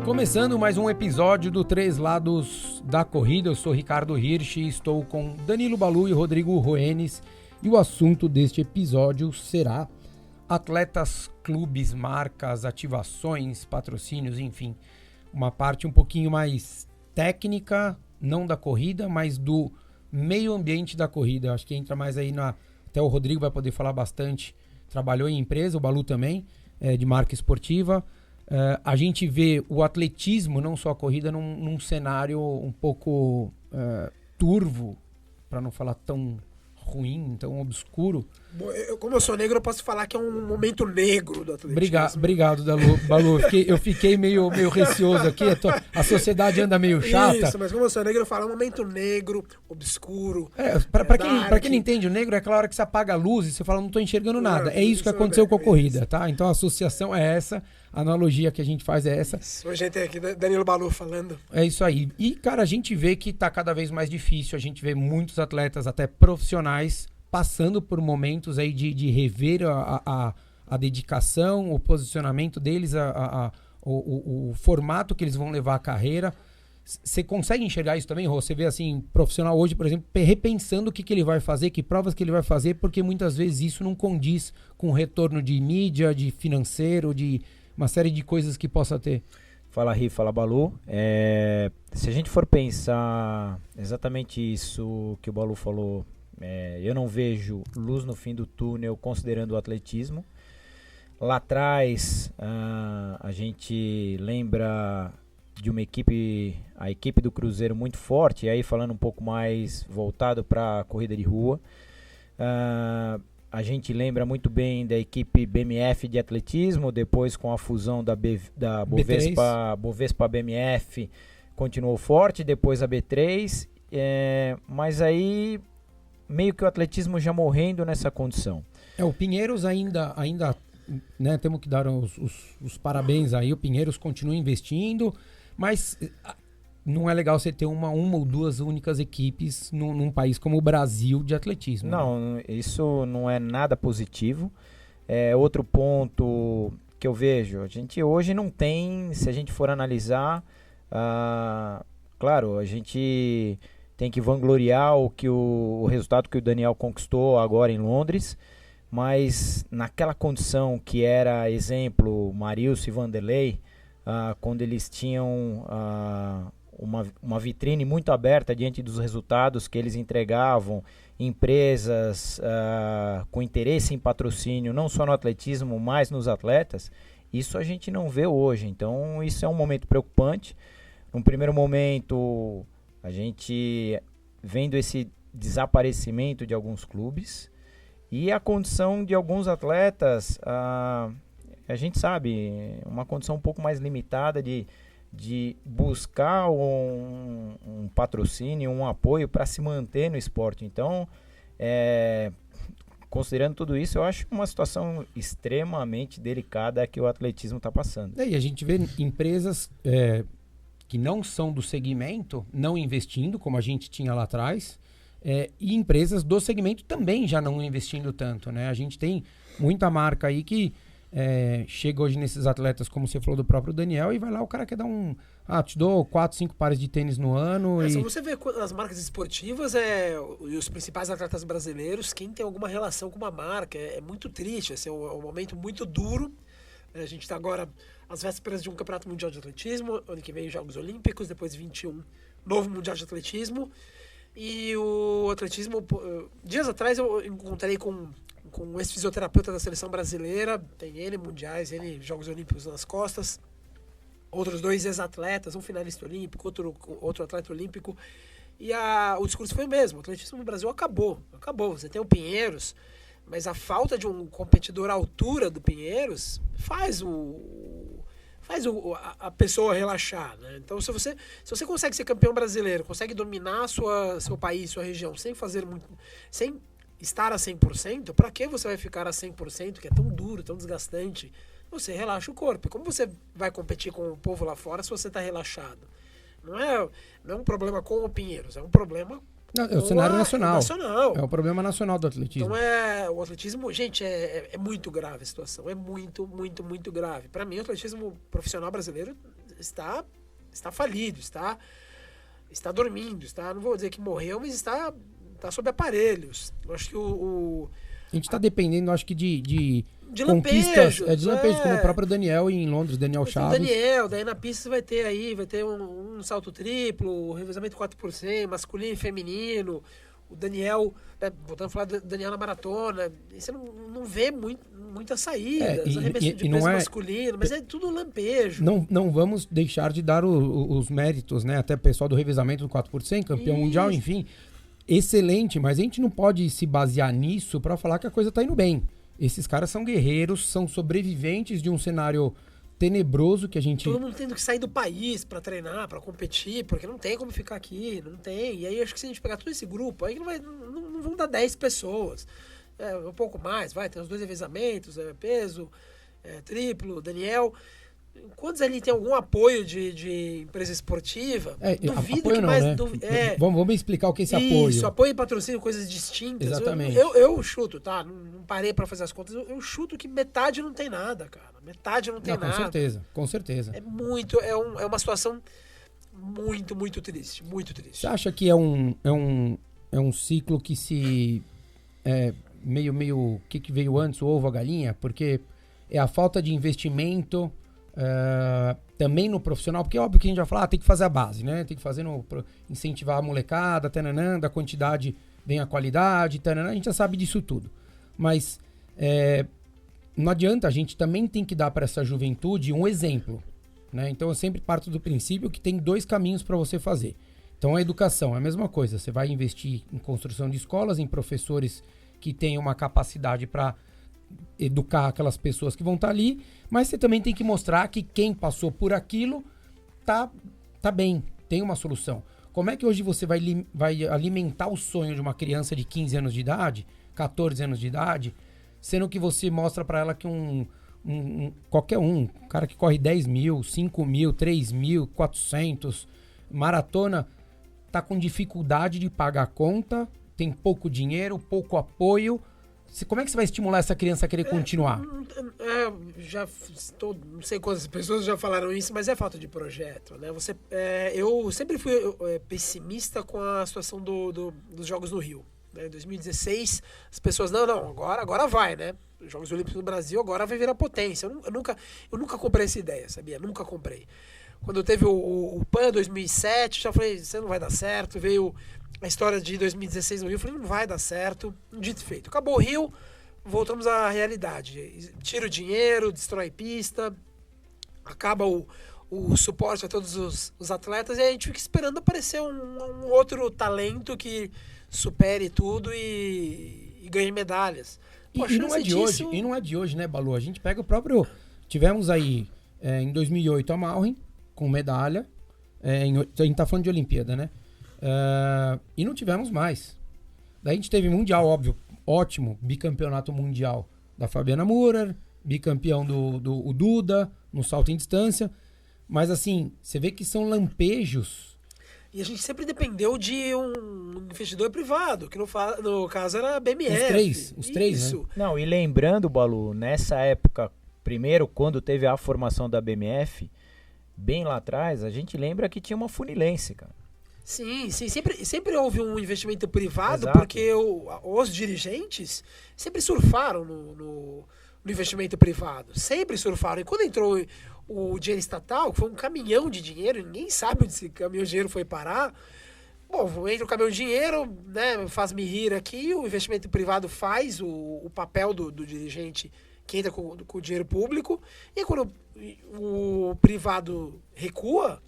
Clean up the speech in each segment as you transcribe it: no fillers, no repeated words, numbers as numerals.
Começando mais um episódio do Três Lados da Corrida, eu sou Ricardo Hirsch e estou com Danilo Balu e Rodrigo Roenes e o assunto deste episódio será atletas, clubes, marcas, ativações, patrocínios, enfim, uma parte um pouquinho mais técnica, não da corrida, mas do meio ambiente da corrida. Acho que entra mais aí até o Rodrigo vai poder falar bastante, trabalhou em empresa, o Balu também, de marca esportiva. A gente vê o atletismo, não só a corrida, num cenário um pouco turvo, para não falar tão ruim, tão obscuro. Como eu sou negro, eu posso falar que é um momento negro do atletismo. Obrigado, Balu. Eu fiquei meio receoso aqui. A sociedade anda meio chata. Isso, mas como eu sou negro, eu falo é um momento negro, obscuro. Pra quem não entende, o negro é aquela hora que você apaga a luz e você fala, não tô enxergando nada. É isso que aconteceu com a corrida, tá? Então a associação é essa, a analogia que a gente faz é essa. Isso. Hoje a gente tem aqui Danilo Balu falando. É isso aí. E, cara, a gente vê que tá cada vez mais difícil. A gente vê muitos atletas, até profissionais, passando por momentos aí de rever a dedicação, o posicionamento deles, o formato que eles vão levar a carreira. Você consegue enxergar isso também, Rô? Você vê assim, profissional hoje, por exemplo, repensando o que ele vai fazer, que provas que ele vai fazer, porque muitas vezes isso não condiz com o retorno de mídia, de financeiro, de uma série de coisas que possa ter. Fala, Ri, fala, Balu. Se a gente for pensar exatamente isso que o Balu falou, eu não vejo luz no fim do túnel considerando o atletismo. Lá atrás, a gente lembra de uma equipe, a equipe do Cruzeiro muito forte, e aí falando um pouco mais voltado para a corrida de rua. A gente lembra muito bem da equipe BMF de atletismo, depois com a fusão da Bovespa BMF continuou forte, depois a B3, mas aí meio que o atletismo já morrendo nessa condição. O Pinheiros ainda né, temos que dar os parabéns aí, o Pinheiros continua investindo, mas não é legal você ter uma ou duas únicas equipes num país como o Brasil de atletismo. Não, isso não é nada positivo. Outro ponto que eu vejo, a gente hoje não tem, se a gente for analisar, claro, a gente tem que vangloriar o resultado que o Daniel conquistou agora em Londres, mas naquela condição que era, exemplo, Marilson e Vanderlei, quando eles tinham uma vitrine muito aberta diante dos resultados que eles entregavam, empresas com interesse em patrocínio, não só no atletismo, mas nos atletas, isso a gente não vê hoje. Então isso é um momento preocupante. Num primeiro momento, a gente vendo esse desaparecimento de alguns clubes e a condição de alguns atletas, a gente sabe, uma condição um pouco mais limitada de buscar um patrocínio, um apoio para se manter no esporte. Então, considerando tudo isso, eu acho uma situação extremamente delicada que o atletismo está passando. E a gente vê empresas que não são do segmento não investindo, como a gente tinha lá atrás, e empresas do segmento também já não investindo tanto, né? A gente tem muita marca aí que chega hoje nesses atletas, como você falou do próprio Daniel, e vai lá, o cara quer dar te dou 4, 5 pares de tênis no ano. Se você vê as marcas esportivas, os principais atletas brasileiros, quem tem alguma relação com uma marca, é muito triste, é um momento muito duro. A gente está agora às vésperas de um campeonato mundial de atletismo, ano que vem Jogos Olímpicos, depois 21, novo mundial de atletismo. E o atletismo, dias atrás eu encontrei com um ex-fisioterapeuta da seleção brasileira, tem ele mundiais, ele Jogos Olímpicos nas costas, outros 2 ex-atletas, um finalista olímpico, outro atleta olímpico, e o discurso foi o mesmo: o atletismo no Brasil acabou, você tem o Pinheiros, mas a falta de um competidor à altura do Pinheiros faz a pessoa relaxar, né? Então, se você consegue ser campeão brasileiro, consegue dominar seu país, sua região, sem estar a 100%, para que você vai ficar a 100%, que é tão duro, tão desgastante? Você relaxa o corpo. E como você vai competir com o povo lá fora se você está relaxado? Não é um problema com o Pinheiros, é um problema É o cenário nacional. nacional. É o problema nacional do atletismo. Então o atletismo, gente, é muito grave a situação. É muito, muito, muito grave. Para mim, o atletismo profissional brasileiro está falido, está dormindo, não vou dizer que morreu, mas está sob aparelhos. Eu acho que a gente está dependendo, acho que de conquistas, de lampejos, como o próprio Daniel em Londres, Daniel Chaves. Daniel, daí na pista você vai ter um salto triplo, revezamento 4x100, masculino e feminino. O Daniel, né, voltando a falar do Daniel na maratona, você não vê muitas saídas, arremesso de peso masculino, mas é tudo lampejo. Não vamos deixar de dar os méritos, né? Até o pessoal do revezamento do 4x100, campeão mundial, enfim. Excelente, mas a gente não pode se basear nisso para falar que a coisa tá indo bem. Esses caras são guerreiros, são sobreviventes de um cenário tenebroso que a gente... Todo mundo tendo que sair do país para treinar, para competir, porque não tem como ficar aqui, não tem. E aí acho que se a gente pegar todo esse grupo, aí não vão dar 10 pessoas. Um pouco mais, tem os 2 revezamentos, peso, triplo, Daniel... Quantos ali tem algum apoio de empresa esportiva? Duvido apoio que não, mais... né? Vamos explicar o que é esse apoio. Isso, apoio e patrocínio, coisas distintas. Exatamente. Eu chuto, tá? Não parei pra fazer as contas. Eu chuto que metade não tem nada, cara. Metade não tem nada. Com certeza. É uma situação muito, muito triste. Muito triste. Você acha que é um ciclo que se... meio... O que veio antes, o ovo, a galinha? Porque é a falta de investimento... também no profissional, porque é óbvio que a gente vai falar, tem que fazer a base, né? Tem que fazer incentivar a molecada, da quantidade vem a qualidade, a gente já sabe disso tudo. Mas não adianta, a gente também tem que dar para essa juventude um exemplo, né? Então eu sempre parto do princípio que tem 2 caminhos para você fazer. Então a educação é a mesma coisa, você vai investir em construção de escolas, em professores que tenham uma capacidade para educar aquelas pessoas que vão estar ali, mas você também tem que mostrar que quem passou por aquilo tá bem, tem uma solução. Como é que hoje você vai alimentar o sonho de uma criança de 15 anos de idade, 14 anos de idade, sendo que você mostra para ela que qualquer um cara que corre 10 mil, 5 mil, 3 mil, 400, maratona, tá com dificuldade de pagar a conta, tem pouco dinheiro, pouco apoio. Como é que você vai estimular essa criança a querer continuar? Não sei quantas pessoas já falaram isso, mas é falta de projeto, né? Eu sempre fui pessimista com a situação dos Jogos no Rio. Né? Em 2016, as pessoas, agora vai, né? Os Jogos Olímpicos no Brasil agora vai virar potência. Eu nunca comprei essa ideia, sabia? Nunca comprei. Quando teve o PAN 2007, já falei, isso não vai dar certo. Veio a história de 2016 no Rio, eu falei, não vai dar certo. Dito e feito. Acabou o Rio, voltamos à realidade. Tira o dinheiro, destrói pista, acaba o suporte a todos os atletas, e a gente fica esperando aparecer um outro talento que supere tudo e ganhe medalhas. Pô, e não é de hoje, né, Balu? A gente pega o próprio... Tivemos aí, em 2008, a Malrin, com medalha. A gente tá falando de Olimpíada, né? E não tivemos mais. Daí a gente teve Mundial, óbvio, ótimo, bicampeonato mundial da Fabiana Murer, bicampeão do Duda, no salto em distância. Mas assim, você vê que são lampejos. E a gente sempre dependeu de um investidor privado, que no caso era a BMF. Os três, né? Não, e lembrando, Balu, nessa época, primeiro, quando teve a formação da BMF, bem lá atrás, a gente lembra que tinha uma funilense, cara. Sim, sempre houve um investimento privado. Exato. Porque os dirigentes sempre surfaram no investimento privado, sempre surfaram. E quando entrou o dinheiro estatal, que foi um caminhão de dinheiro, ninguém sabe onde esse caminhão de dinheiro foi parar. Bom, entra o caminhão de dinheiro, né, faz-me rir aqui, o investimento privado faz o papel do dirigente que entra com o dinheiro público, e quando o privado recua,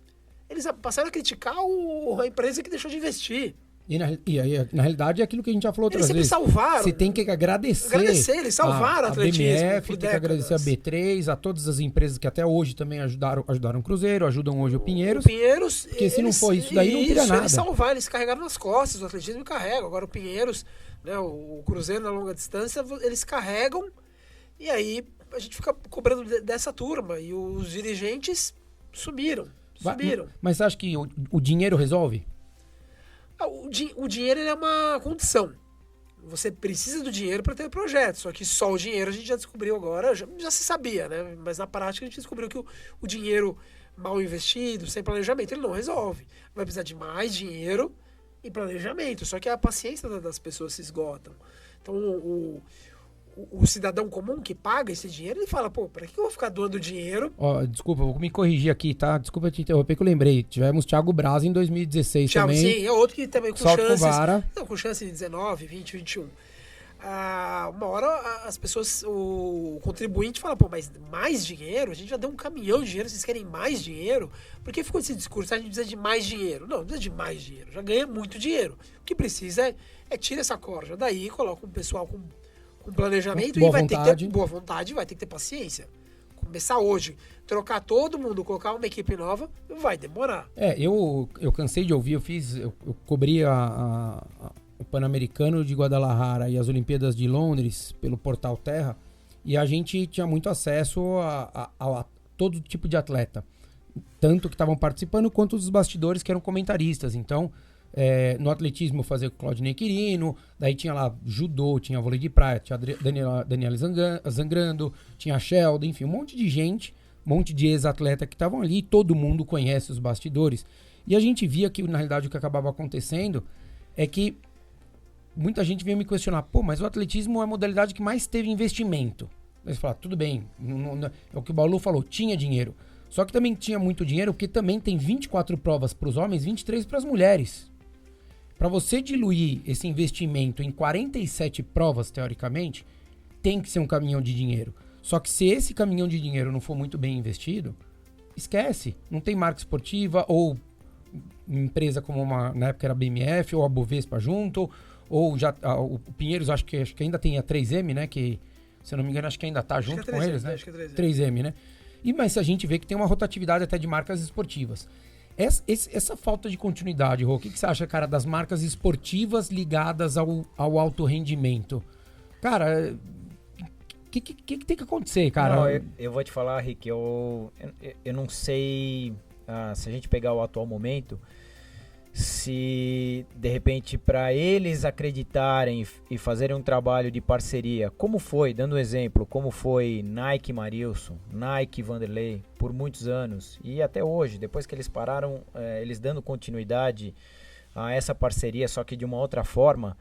eles passaram a criticar a empresa que deixou de investir. E na realidade é aquilo que a gente já falou outras vezes. Eles sempre salvaram. Você tem que agradecer. Eles salvaram a atletismo. BMF, tem que agradecer a B3, a todas as empresas que até hoje também ajudaram o Cruzeiro, ajudam hoje o Pinheiros. Porque se não for isso daí, não tira nada. Eles salvaram, eles carregaram nas costas, o atletismo carrega. Agora o Pinheiros, né, o Cruzeiro na longa distância, eles carregam, e aí a gente fica cobrando dessa turma. E os dirigentes sumiram. Mas você acha que o dinheiro resolve? O dinheiro é uma condição. Você precisa do dinheiro para ter projeto. Só que só o dinheiro a gente já descobriu agora, já se sabia, né? Mas na prática a gente descobriu que o dinheiro mal investido, sem planejamento, ele não resolve. Vai precisar de mais dinheiro e planejamento. Só que a paciência das pessoas se esgotam. Então, o cidadão comum que paga esse dinheiro, ele fala, pô, pra que eu vou ficar doando dinheiro? Ó, desculpa, vou me corrigir aqui, tá? Desculpa te interromper que eu lembrei. Tivemos Thiago Braz em 2016 também. Sim, é outro que também com Salto chances. com vara. Não, com chance de 19, 20, 21. Uma hora as pessoas, o contribuinte fala, pô, mas mais dinheiro? A gente já deu um caminhão de dinheiro, vocês querem mais dinheiro? Por que ficou esse discurso? A gente precisa de mais dinheiro. Não precisa de mais dinheiro, já ganha muito dinheiro. O que precisa é tirar essa corja daí, coloca um pessoal com planejamento Boa e vai vontade. ter que ter boa vontade, vai ter que ter paciência. Começar hoje, trocar todo mundo, colocar uma equipe nova, vai demorar. Eu cansei de ouvir, eu cobri o Pan-Americano de Guadalajara e as Olimpíadas de Londres pelo Portal Terra, e a gente tinha muito acesso a todo tipo de atleta, tanto que estavam participando quanto os bastidores que eram comentaristas. Então, no atletismo eu fazia com o Claudinei Quirino, daí tinha lá judô, tinha vôlei de praia, tinha a Daniela Zangrando, tinha a Sheldon, enfim, um monte de gente, um monte de ex-atleta que estavam ali, e todo mundo conhece os bastidores. E a gente via que, na realidade, o que acabava acontecendo é que muita gente veio me questionar, pô, mas o atletismo é a modalidade que mais teve investimento. Aí você fala, tudo bem, é o que o Balu falou, tinha dinheiro. Só que também tinha muito dinheiro, porque também tem 24 provas para os homens, 23 para as mulheres. Para você diluir esse investimento em 47 provas, teoricamente, tem que ser um caminhão de dinheiro. Só que se esse caminhão de dinheiro não for muito bem investido, esquece. Não tem marca esportiva, ou empresa como na época era a BMF, ou a Bovespa junto, ou já o Pinheiros, acho que ainda tem a 3M, né? Que, se eu não me engano, acho que ainda tá junto com eles, né? Acho que é 3M. 3M, né? Mas a gente vê que tem uma rotatividade até de marcas esportivas. Essa falta de continuidade, Rô, o que você acha, cara, das marcas esportivas ligadas ao alto rendimento? Cara, o que tem que acontecer, cara? Não, eu vou te falar, Rick, eu não sei se a gente pegar o atual momento, se de repente para eles acreditarem e fazerem um trabalho de parceria, como foi, dando um exemplo, como foi Nike Marilson, Nike Vanderlei por muitos anos e até hoje, depois que eles pararam, eles dando continuidade a essa parceria, só que de uma outra forma,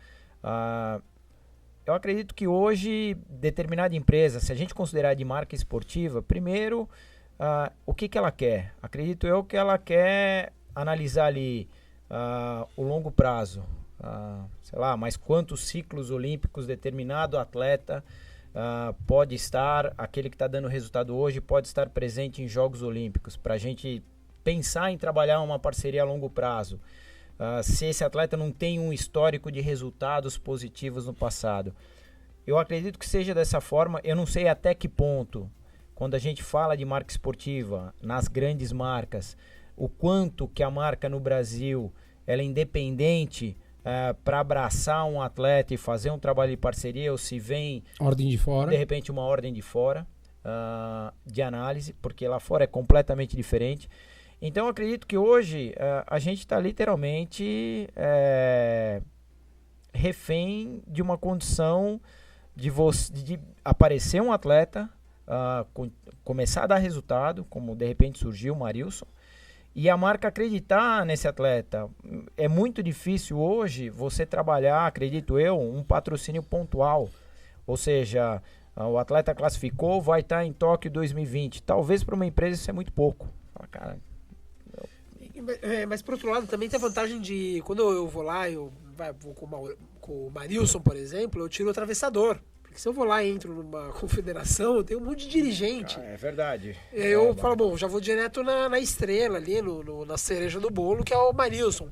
eu acredito que hoje determinada empresa, se a gente considerar de marca esportiva, primeiro, o que ela quer? Acredito eu que ela quer analisar ali o longo prazo, sei lá, mas quantos ciclos olímpicos determinado atleta pode estar, aquele que está dando resultado hoje pode estar presente em Jogos Olímpicos, para a gente pensar em trabalhar uma parceria a longo prazo. Se esse atleta não tem um histórico de resultados positivos no passado, eu acredito que seja dessa forma. Eu não sei até que ponto, quando a gente fala de marca esportiva, nas grandes marcas, o quanto que a marca no Brasil ela é independente para abraçar um atleta e fazer um trabalho de parceria, ou se vem ordem de fora, de repente uma ordem de fora de análise, porque lá fora é completamente diferente. Então eu acredito que hoje a gente está literalmente refém de uma condição de aparecer um atleta, começar a dar resultado, como de repente surgiu o Marilson, e a marca acreditar nesse atleta. É muito difícil hoje você trabalhar, acredito eu, um patrocínio pontual. Ou seja, o atleta classificou, vai estar em Tóquio 2020. Talvez para uma empresa isso é muito pouco. Fala, cara... Mas por outro lado também tem a vantagem de, quando eu vou lá, vou com o Marilson, por exemplo, eu tiro o atravessador. Porque se eu vou lá e entro numa confederação, eu tenho um monte de dirigente. É verdade. Eu falo, bom, já vou direto na estrela ali, na cereja do bolo, que é o Marilson.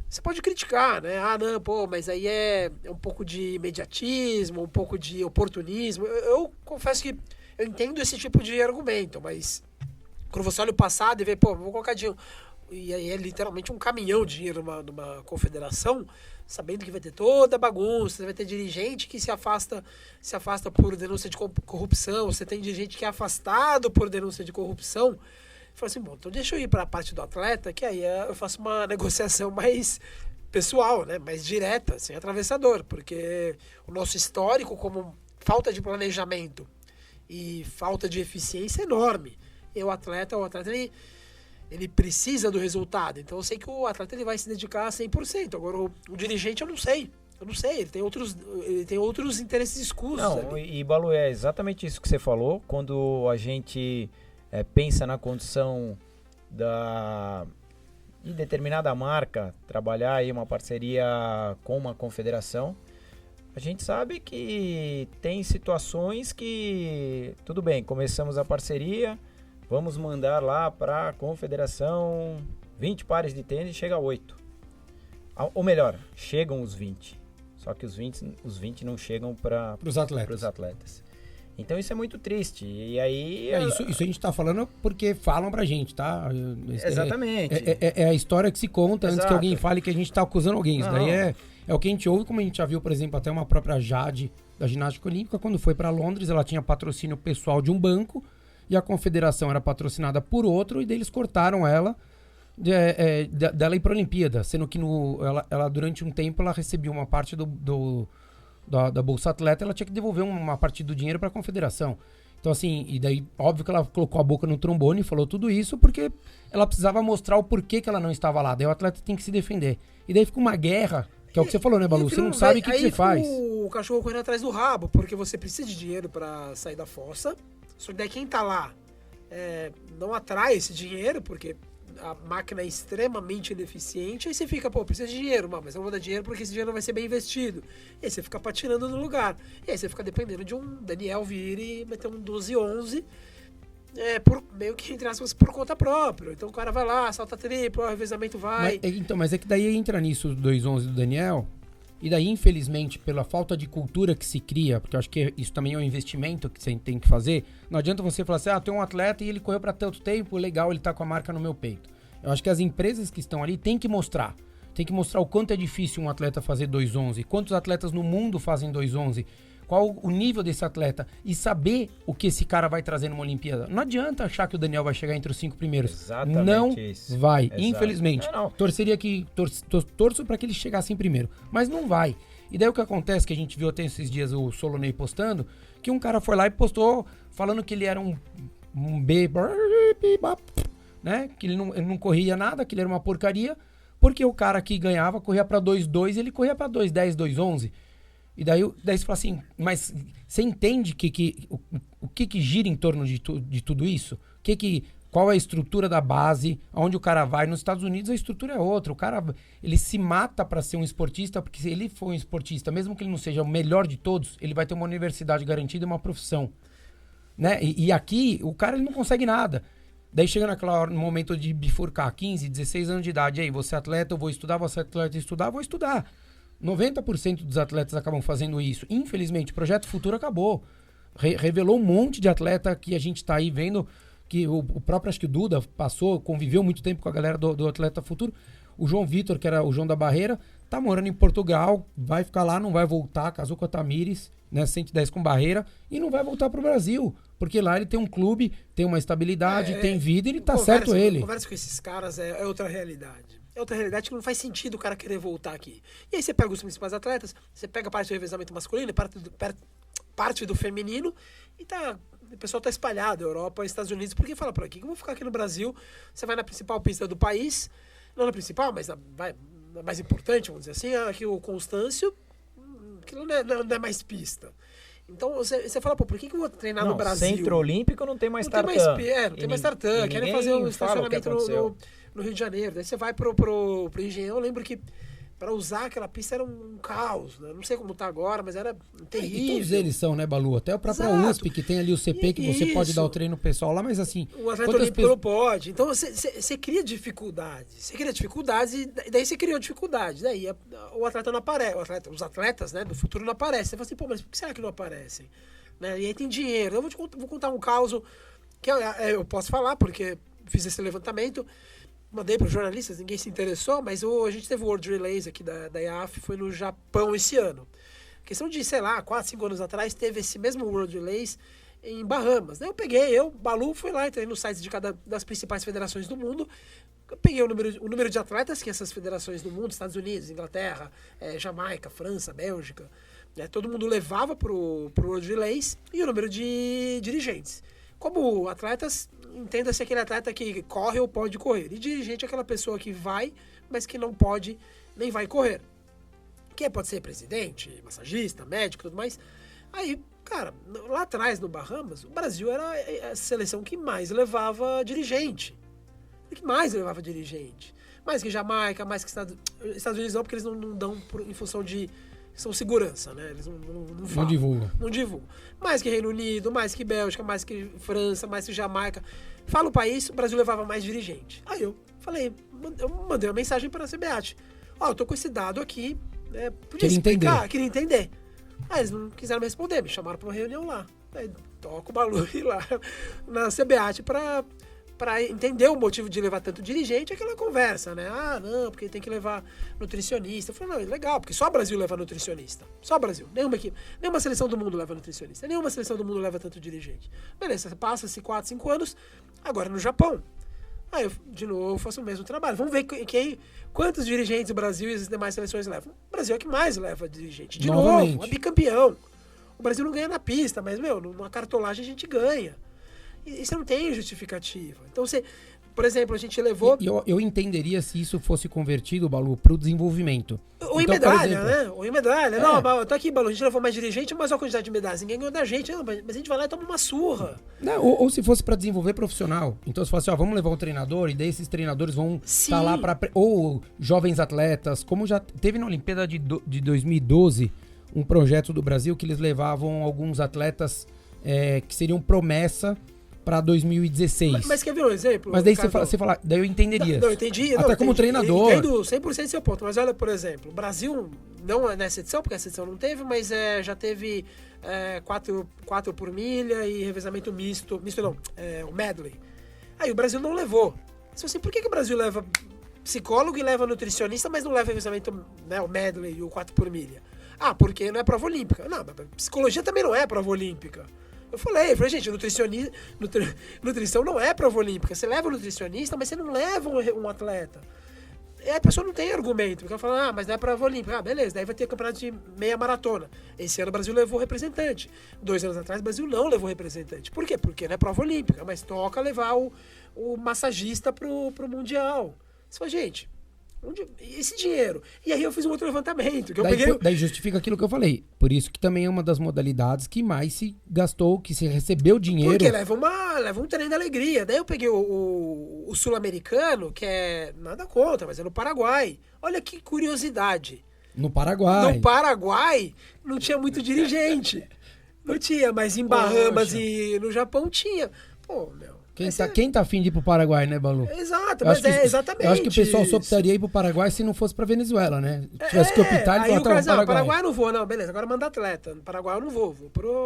Você pode criticar, né? Não, pô, mas aí é um pouco de imediatismo, um pouco de oportunismo. Eu confesso que eu entendo esse tipo de argumento, mas quando você olha o passado e vê, pô, vou colocar dinheiro, e aí é literalmente um caminhão de dinheiro numa confederação, sabendo que vai ter toda a bagunça, vai ter dirigente que se afasta por denúncia de corrupção, você tem dirigente que é afastado por denúncia de corrupção. Fala assim, bom, então deixa eu ir para a parte do atleta, que aí eu faço uma negociação mais pessoal, né, mais direta, sem atravessador, porque o nosso histórico como falta de planejamento e falta de eficiência é enorme. E o atleta ele precisa do resultado. Então eu sei que o atleta ele vai se dedicar a 100%. Agora o dirigente eu não sei. Ele tem outros interesses escusos. Não, ali. e Balu, é exatamente isso que você falou. Quando a gente pensa na condição de determinada marca trabalhar aí uma parceria com uma confederação, a gente sabe que tem situações que, tudo bem, começamos a parceria, vamos mandar lá para a confederação 20 pares de tênis, chega a 8. Ou melhor, chegam os 20. Só que os 20 não chegam para os atletas. Então isso é muito triste. E aí. Isso a gente tá falando porque falam pra gente, tá? Exatamente. É a história que se conta antes que alguém fale que a gente tá acusando alguém. Isso daí é o que a gente ouve, como a gente já viu, por exemplo, até uma própria Jade da ginástica olímpica, quando foi pra Londres, ela tinha patrocínio pessoal de um banco e a confederação era patrocinada por outro, e daí eles cortaram ela dela ir pra Olimpíada, sendo que ela durante um tempo ela recebia uma parte da Bolsa Atleta, ela tinha que devolver uma parte do dinheiro para a confederação. Então, assim, e daí, óbvio que ela colocou a boca no trombone e falou tudo isso porque ela precisava mostrar o porquê que ela não estava lá. Daí o atleta tem que se defender. E daí fica uma guerra, que é o que você falou, né, Balu? Você não sabe o que você faz. O cachorro correndo atrás do rabo, porque você precisa de dinheiro para sair da fossa. Só que daí quem tá lá não atrai esse dinheiro, porque a máquina é extremamente ineficiente, aí você fica, precisa de dinheiro, mas eu não vou dar dinheiro porque esse dinheiro não vai ser bem investido. E aí você fica patinando no lugar. E aí você fica dependendo de um Daniel vir e meter um 12-11, meio que, entre aspas, por conta própria. Então o cara vai lá, salta triplo, o revezamento vai. Mas é que daí entra nisso o 2-11 do Daniel, e daí, infelizmente, pela falta de cultura que se cria, porque eu acho que isso também é um investimento que você tem que fazer, não adianta você falar assim, tem um atleta e ele correu para tanto tempo, legal, ele tá com a marca no meu peito. Eu acho que as empresas que estão ali têm que mostrar o quanto é difícil um atleta fazer 2-11, quantos atletas no mundo fazem 2-11, qual o nível desse atleta, e saber o que esse cara vai trazer numa Olimpíada. Não adianta achar que o Daniel vai chegar entre os 5 primeiros. Exatamente não isso. vai, Exato. infelizmente. Não. Torço para que ele chegasse em primeiro, mas não vai. E daí o que acontece, que a gente viu até esses dias o Solonei postando, que um cara foi lá e postou falando que ele era um B, né? Que ele não corria nada, que ele era uma porcaria, porque o cara que ganhava corria para 2-2 e ele corria para 2-10, 2-11. E daí você fala assim, mas você entende o que gira em torno de tudo isso? Qual é a estrutura da base, aonde o cara vai? Nos Estados Unidos a estrutura é outra. O cara, ele se mata para ser um esportista, porque se ele for um esportista, mesmo que ele não seja o melhor de todos, ele vai ter uma universidade garantida e uma profissão. Né? E aqui, o cara ele não consegue nada. Daí chega no momento de bifurcar, 15, 16 anos de idade, aí, você é atleta, eu vou estudar, você é atleta, estudar, vou estudar. 90% dos atletas acabam fazendo isso. Infelizmente, o Projeto Futuro acabou. Revelou um monte de atleta que a gente está aí vendo, que o próprio, acho que o Duda conviveu muito tempo com a galera do Atleta Futuro. O João Vitor, que era o João da Barreira, tá morando em Portugal, vai ficar lá, não vai voltar, casou com a Tamires, né, 110 com Barreira, e não vai voltar pro Brasil. Porque lá ele tem um clube, tem uma estabilidade, tem vida, e ele tá certo ele. Conversa com esses caras é outra realidade. É outra realidade que não faz sentido o cara querer voltar aqui. E aí você pega os principais atletas, você pega parte do revezamento masculino, parte do feminino, e o pessoal tá espalhado, Europa, Estados Unidos, porque fala, por aqui que eu vou ficar aqui no Brasil, você vai na principal pista do país, não na principal, mas na mais importante, vamos dizer assim, aqui o Constâncio, que não é mais pista. Então você fala, por que eu vou treinar no Brasil? Centro Olímpico não tem mais tartan. Não tem mais tartan. Querem fazer um estacionamento no Rio de Janeiro. Daí você vai pro Engenhão. Eu lembro que para usar aquela pista era um caos, né? Não sei como tá agora, mas era terrível. E todos eles são, né, Balu? Até a própria USP, que tem ali o CP, que você pode dar o treino pessoal lá, mas assim... O atleta olímpico não pode. Então você cria dificuldades. Você cria dificuldades e daí você criou dificuldades. Daí o atleta não aparece. Os atletas, né, do futuro não aparecem. Você fala assim, mas por que será que não aparecem? Né? E aí tem dinheiro. Eu vou contar um caos que eu posso falar, porque fiz esse levantamento. Mandei para os jornalistas, ninguém se interessou, mas a gente teve o World Relays aqui da IAF, foi no Japão esse ano. Questão de, 4, 5 anos atrás, teve esse mesmo World Relays em Bahamas. Daí Balu, fui lá, entrei no site de cada das principais federações do mundo, eu peguei o número de atletas que essas federações do mundo, Estados Unidos, Inglaterra, Jamaica, França, Bélgica, todo mundo levava pro World Relays, e o número de dirigentes. Como atletas, entenda-se aquele atleta que corre ou pode correr. E dirigente é aquela pessoa que vai, mas que não pode nem vai correr. Que pode ser presidente, massagista, médico, tudo mais. Aí, cara, lá atrás no Bahamas, o Brasil era a seleção que mais levava dirigente. Mais que Jamaica, mais que Estados Unidos não, porque eles não dão em função de... São segurança, né? Eles não falam. Não divulgam. Mais que Reino Unido, mais que Bélgica, mais que França, mais que Jamaica. Fala o país, o Brasil levava mais dirigente. Aí eu falei, eu mandei uma mensagem para a CBAT. Eu tô com esse dado aqui, né? Podia explicar, queria entender. Aí eles não quiseram me responder, me chamaram para uma reunião lá. Aí toco o Balu lá na CBAT para entender o motivo de levar tanto dirigente, aquela conversa, né? Não, porque tem que levar nutricionista. Eu falei, não, legal, porque só o Brasil leva nutricionista. Só o Brasil. Nenhuma seleção do mundo leva nutricionista. Nenhuma seleção do mundo leva tanto dirigente. Beleza, passa-se 4, 5 anos, agora no Japão. Aí eu, de novo, faço o mesmo trabalho. Vamos ver quantos dirigentes o Brasil e as demais seleções levam. O Brasil é o que mais leva dirigente. De novo, é bicampeão. O Brasil não ganha na pista, mas, numa cartolagem a gente ganha. E você não tem justificativa. Então, por exemplo, a gente levou... Eu entenderia se isso fosse convertido, Balu, para o desenvolvimento. Ou em medalha, né? Ou em medalha. Não, tá aqui, Balu, a gente levou mais dirigente, mas olha a quantidade de medalhas. Ninguém ganhou da gente. Não, mas a gente vai lá e toma uma surra. Não, ou se fosse para desenvolver profissional. Então, se fosse, vamos levar um treinador, e daí esses treinadores vão estar lá para... Ou jovens atletas, como já teve na Olimpíada de 2012, um projeto do Brasil que eles levavam alguns atletas que seriam promessa para 2016. Mas quer ver um exemplo? Mas daí você fala, daí eu entenderia. Não, eu entendi. Até como treinador. Eu entendo 100% seu ponto. Mas olha, por exemplo, o Brasil, não é nessa edição, porque essa edição não teve, mas já teve 4 por milha e revezamento misto. Misto não, o medley. Aí o Brasil não levou. Mas assim, por que o Brasil leva psicólogo e leva nutricionista, mas não leva revezamento, né, o medley e o 4 por milha? Porque não é prova olímpica. Não, mas psicologia também não é prova olímpica. Eu falei, gente, nutrição não é prova olímpica. Você leva um nutricionista, mas você não leva um atleta. E a pessoa não tem argumento. Porque ela fala, mas não é prova olímpica. Beleza, daí vai ter campeonato de meia maratona. Esse ano o Brasil levou representante. 2 anos atrás o Brasil não levou representante. Por quê? Porque não é prova olímpica, mas toca levar o massagista pro Mundial. Você fala, gente... esse dinheiro. E aí eu fiz um outro levantamento. Daí justifica aquilo que eu falei. Por isso que também é uma das modalidades que mais se gastou, que se recebeu dinheiro. Porque leva um trem da alegria. Daí eu peguei o sul-americano, que é nada contra, mas é no Paraguai. Olha que curiosidade. No Paraguai não tinha muito dirigente. Não tinha, mas em Bahamas e no Japão tinha. Quem tá afim de ir pro Paraguai, né, Balu? Exato, mas exatamente. Eu acho que o pessoal só optaria ir pro Paraguai se não fosse pra Venezuela, né? Se tivesse que optar, ele aí o Paraguai eu não vou, não, beleza, agora manda atleta. No Paraguai eu não vou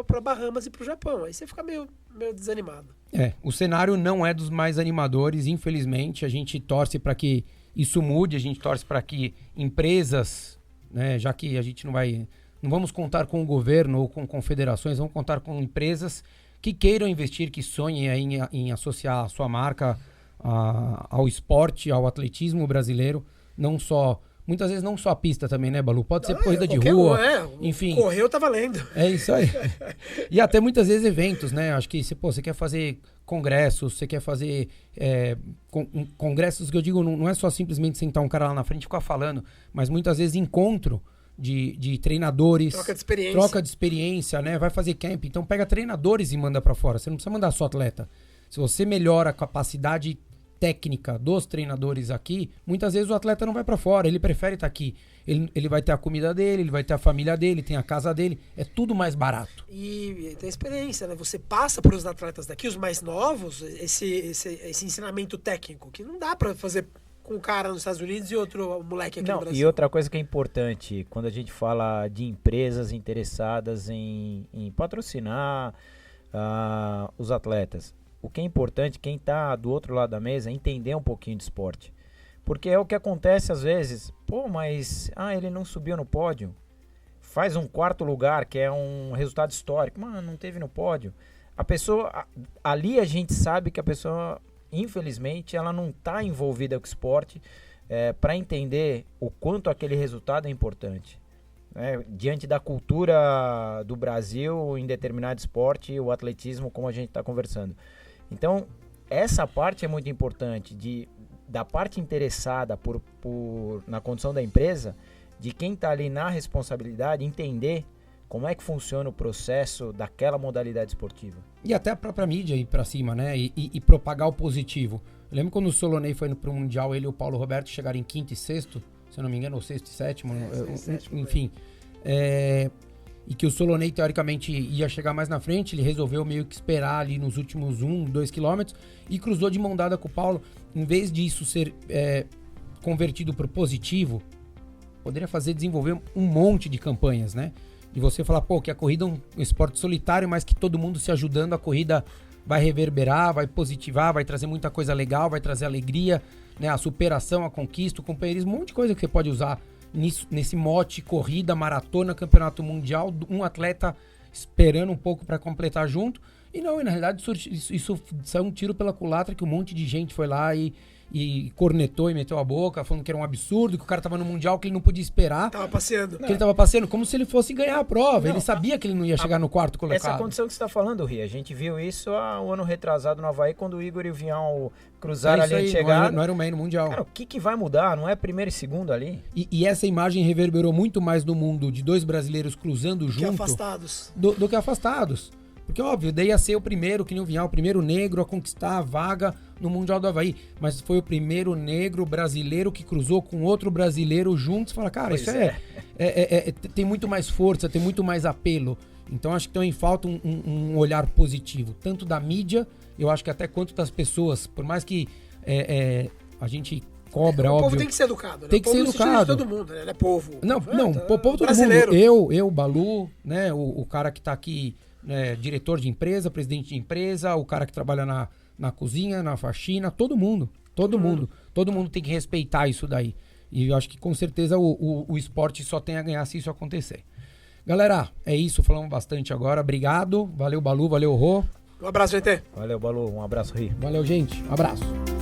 pra Bahamas e pro Japão. Aí você fica meio desanimado. O cenário não é dos mais animadores, infelizmente. A gente torce pra que isso mude, a gente torce pra que empresas, né, já que a gente não vamos contar com o governo ou com confederações, vamos contar com empresas que queiram investir, que sonhem em associar a sua marca ao esporte, ao atletismo brasileiro, muitas vezes não só a pista também, né, Balu? Pode ser corrida de rua, enfim. Correu tá valendo. É isso aí. E até muitas vezes eventos, né? Acho que você quer fazer congressos, você quer fazer congressos que eu digo, não é só simplesmente sentar um cara lá na frente e ficar falando, mas muitas vezes encontro de treinadores, troca de experiência, né? Vai fazer camp, então pega treinadores e manda pra fora. Você não precisa mandar só atleta. Se você melhora a capacidade técnica dos treinadores aqui, muitas vezes o atleta não vai pra fora, ele prefere estar aqui. Ele vai ter a comida dele, ele vai ter a família dele, tem a casa dele, é tudo mais barato. E tem experiência, né? Você passa para os atletas daqui, os mais novos, esse ensinamento técnico, que não dá pra fazer com um cara nos Estados Unidos e outro moleque aqui no Brasil. E outra coisa que é importante, quando a gente fala de empresas interessadas em patrocinar os atletas, o que é importante, quem está do outro lado da mesa, é entender um pouquinho de esporte. Porque é o que acontece às vezes, mas ele não subiu no pódio, faz um 4º lugar, que é um resultado histórico, mas não teve no pódio. A pessoa, ali a gente sabe que a pessoa... Infelizmente, ela não está envolvida com o esporte para entender o quanto aquele resultado é importante. né? Diante da cultura do Brasil em determinado esporte, o atletismo, como a gente está conversando. Então, essa parte é muito importante, da parte interessada na condução da empresa, de quem está ali na responsabilidade, entender como é que funciona o processo daquela modalidade esportiva. E até a própria mídia ir pra cima, né? E propagar o positivo. Eu lembro quando o Solonei foi pro Mundial, ele e o Paulo Roberto chegaram em quinto e sexto, se eu não me engano, ou sexto e sétimo, enfim. E que o Solonei, teoricamente, ia chegar mais na frente, ele resolveu meio que esperar ali nos últimos 2 quilômetros e cruzou de mão dada com o Paulo. Em vez disso ser convertido pro positivo, poderia desenvolver um monte de campanhas, né? E você falar, pô, que a corrida é um esporte solitário, mas que todo mundo se ajudando, a corrida vai reverberar, vai positivar, vai trazer muita coisa legal, vai trazer alegria, né? A superação, a conquista, o companheirismo, um monte de coisa que você pode usar nesse mote, corrida, maratona, campeonato mundial, um atleta esperando um pouco para completar junto. E na realidade, isso saiu um tiro pela culatra, que um monte de gente foi lá e cornetou e meteu a boca, falando que era um absurdo, que o cara tava no Mundial, que ele não podia esperar. Tava passeando. Que ele tava passeando, como se ele fosse ganhar a prova. Ele sabia que ele não ia chegar no quarto colocado. Essa condição que você tá falando, Ri, a gente viu isso há um ano retrasado no Havaí, quando o Igor e o Vinhal cruzaram a linha de chegada. Não era o meio no Mundial. Cara, o que vai mudar? Não é primeiro e segundo ali? E essa imagem reverberou muito mais no mundo de 2 brasileiros cruzando junto. Afastados. Do que afastados. Porque, óbvio, daí ia ser o primeiro, que nem o Vinhal, o primeiro negro a conquistar a vaga no Mundial do Havaí. Mas foi o primeiro negro brasileiro que cruzou com outro brasileiro juntos. Fala, cara, isso tem muito mais força, tem muito mais apelo. Então, acho que também falta um olhar positivo. Tanto da mídia, eu acho que até quanto das pessoas. Por mais que a gente cobra, óbvio. O povo tem que ser educado, né? Tem que ser educado. Todo mundo, né? Não é povo. Não, povo todo brasileiro. mundo. Eu, Balu, né? O cara que tá aqui... diretor de empresa, presidente de empresa, o cara que trabalha na cozinha, na faxina, todo mundo tem que respeitar isso daí. E eu acho que com certeza o esporte só tem a ganhar se isso acontecer. Galera, é isso, falamos bastante agora. Obrigado, valeu Balu, valeu Rô. Um abraço, GT. Valeu, Balu, um abraço, Ri. Valeu, gente, um abraço.